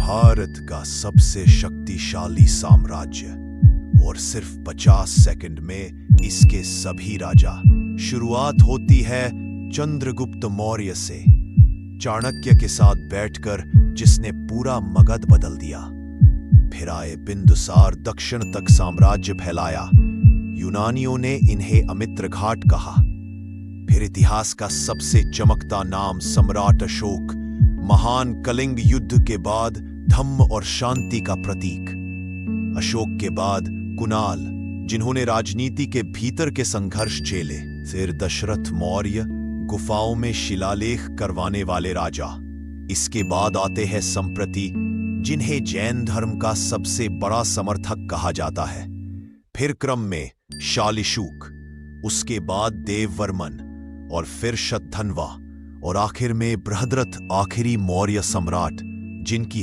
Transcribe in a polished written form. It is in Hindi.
भारत का सबसे शक्तिशाली साम्राज्य और सिर्फ 50 सेकंड में इसके सभी राजा। शुरुआत होती है चंद्रगुप्त मौर्य से, चाणक्य के साथ बैठकर जिसने पूरा मगध बदल दिया। फिर आए बिंदुसार, दक्षिण तक साम्राज्य फैलाया। यूनानियों ने इन्हें अमित्रघाट कहा। फिर इतिहास का सबसे चमकता नाम सम्राट अशोक, महान कलिंग युद्ध के बाद धम्म और शांति का प्रतीक। अशोक के बाद कुणाल, जिन्होंने राजनीति के भीतर के संघर्ष झेले। फिर दशरथ मौर्य, गुफाओं में शिलालेख करवाने वाले राजा। इसके बाद आते हैं संप्रति, जिन्हें जैन धर्म का सबसे बड़ा समर्थक कहा जाता है। फिर क्रम में शालिशुक, उसके बाद देववर्मन और फिर शतधन्वा और आखिर में बृहद्रथ, आखिरी मौर्य सम्राट जिनकी